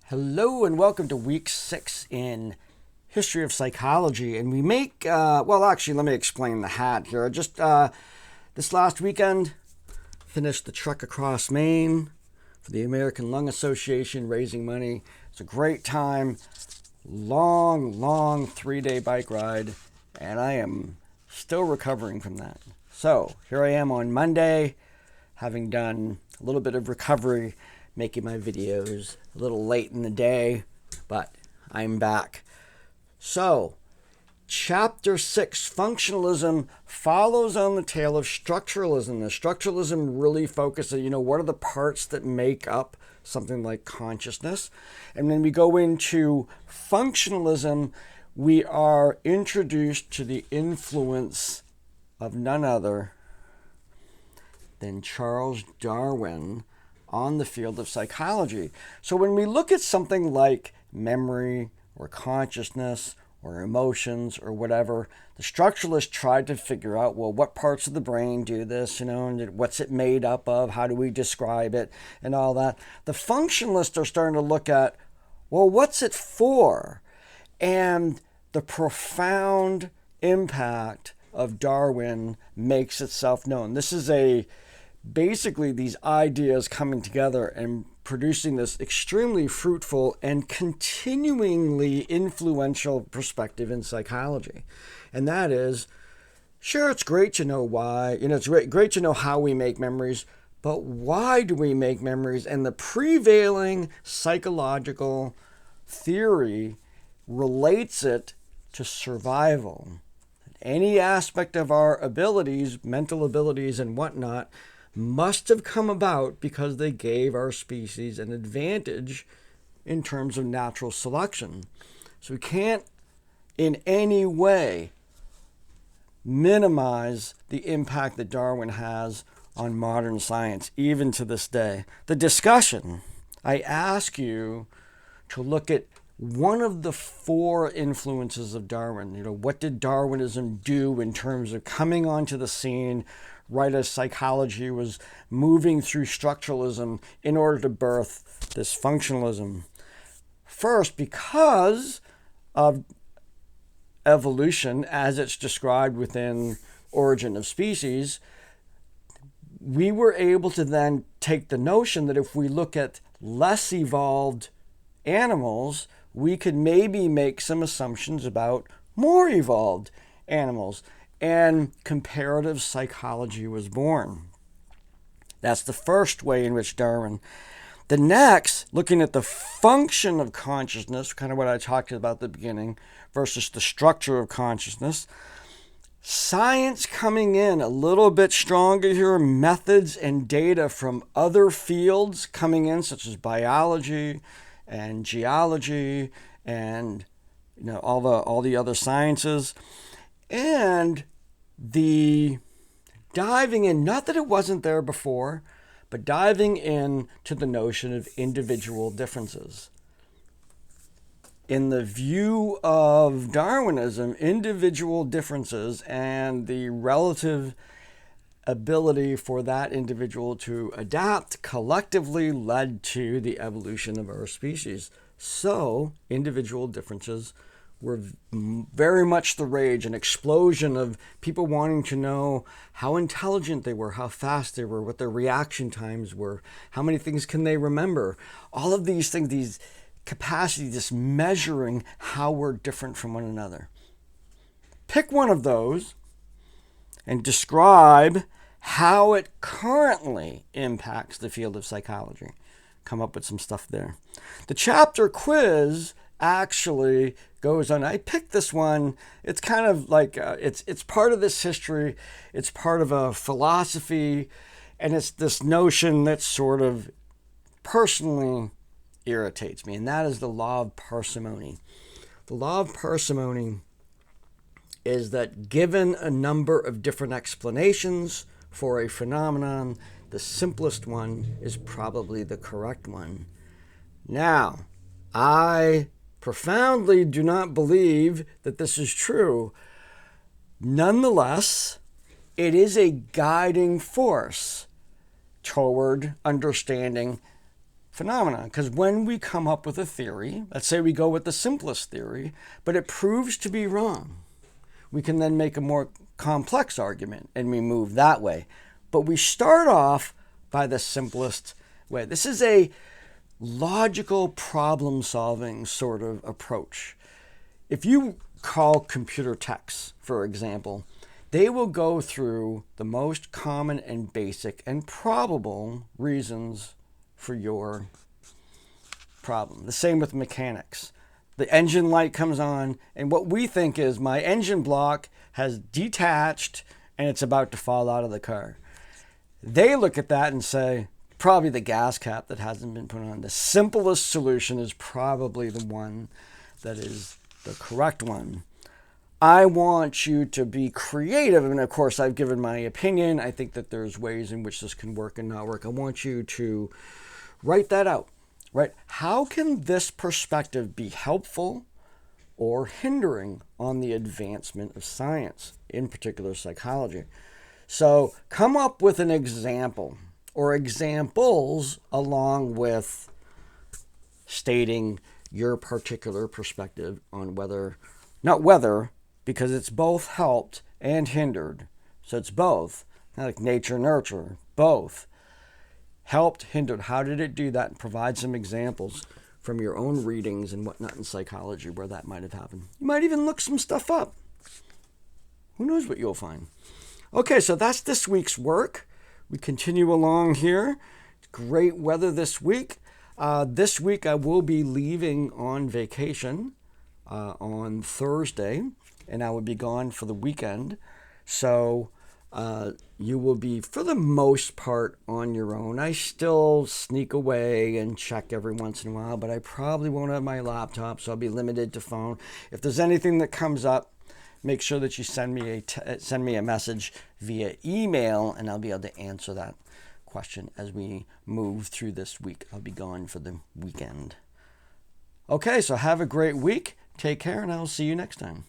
Hello and welcome to week 6 in History of Psychology. And we make, let me explain the hat here. Just this last weekend, finished the trek across Maine for the American Lung Association, raising money. It's a great time. Long 3-day bike ride, and I am still recovering from that. So here I am on Monday, having done a little bit of recovery, making my videos a little late in the day, but I'm back. So, Chapter 6, Functionalism, follows on the tail of Structuralism. The Structuralism really focuses, what are the parts that make up something like consciousness? And then we go into Functionalism. We are introduced to the influence of none other than Charles Darwin on the field of psychology. So when we look at something like memory or consciousness or emotions or whatever, the structuralists tried to figure out, well, what parts of the brain do this, and what's it made up of, how do we describe it, and all that. The functionalists are starting to look at, well, what's it for? And the profound impact of Darwin makes itself known. This is basically these ideas coming together and producing this extremely fruitful and continuingly influential perspective in psychology. And that is, sure, it's great to know why, it's great to know how we make memories, but why do we make memories? And the prevailing psychological theory relates it to survival. Any aspect of our abilities, mental abilities and whatnot, must have come about because they gave our species an advantage in terms of natural selection. So we can't in any way minimize the impact that Darwin has on modern science, even to this day. The discussion, I ask you to look at one of the 4 influences of Darwin. What did Darwinism do in terms of coming onto the scene right as psychology was moving through structuralism in order to birth this functionalism? First, because of evolution as it's described within Origin of Species, we were able to then take the notion that if we look at less evolved animals, we could maybe make some assumptions about more evolved animals. And comparative psychology was born. That's the first way in which Darwin. The next, looking at the function of consciousness, kind of what I talked about at the beginning, versus the structure of consciousness. Science coming in a little bit stronger here, methods and data from other fields coming in, such as biology and geology and all the other sciences. And the diving in, not that it wasn't there before, but diving in to the notion of individual differences. In the view of Darwinism, individual differences and the relative ability for that individual to adapt collectively led to the evolution of our species. So, individual differences were very much the rage, an explosion of people wanting to know how intelligent they were, how fast they were, what their reaction times were, how many things can they remember. All of these things, these capacities, just measuring how we're different from one another. Pick one of those and describe how it currently impacts the field of psychology. Come up with some stuff there. The chapter quiz actually goes on. I picked this one. It's kind of like it's part of this history. It's part of a philosophy, and it's this notion that sort of personally irritates me, and that is the law of parsimony. The law of parsimony is that given a number of different explanations for a phenomenon, the simplest one is probably the correct one. Now, I profoundly do not believe that this is true. Nonetheless, it is a guiding force toward understanding phenomena. Because when we come up with a theory, let's say we go with the simplest theory, but it proves to be wrong, we can then make a more complex argument and we move that way. But we start off by the simplest way. This is a logical problem-solving sort of approach. If you call computer techs, for example, they will go through the most common and basic and probable reasons for your problem. The same with mechanics. The engine light comes on, and what we think is my engine block has detached and it's about to fall out of the car. They look at that and say, probably the gas cap that hasn't been put on. The simplest solution is probably the one that is the correct one. I want you to be creative, and of course I've given my opinion. I think that there's ways in which this can work and not work. I want you to write that out, right? How can this perspective be helpful or hindering on the advancement of science, in particular psychology? So come up with an example or examples along with stating your particular perspective on whether, not whether, because it's both helped and hindered. So it's both, not like nature, nurture, both. Helped, hindered. How did it do that? And provide some examples from your own readings and whatnot in psychology where that might have happened. You might even look some stuff up. Who knows what you'll find? Okay, so that's this week's work. We continue along here. Great weather this week. This week I will be leaving on vacation on Thursday, and I will be gone for the weekend. So you will be, for the most part, on your own. I still sneak away and check every once in a while, but I probably won't have my laptop, so I'll be limited to phone. If there's anything that comes up, make sure that you send me a message via email, and I'll be able to answer that question as we move through this week. I'll be gone for the weekend. Okay, so have a great week. Take care, and I'll see you next time.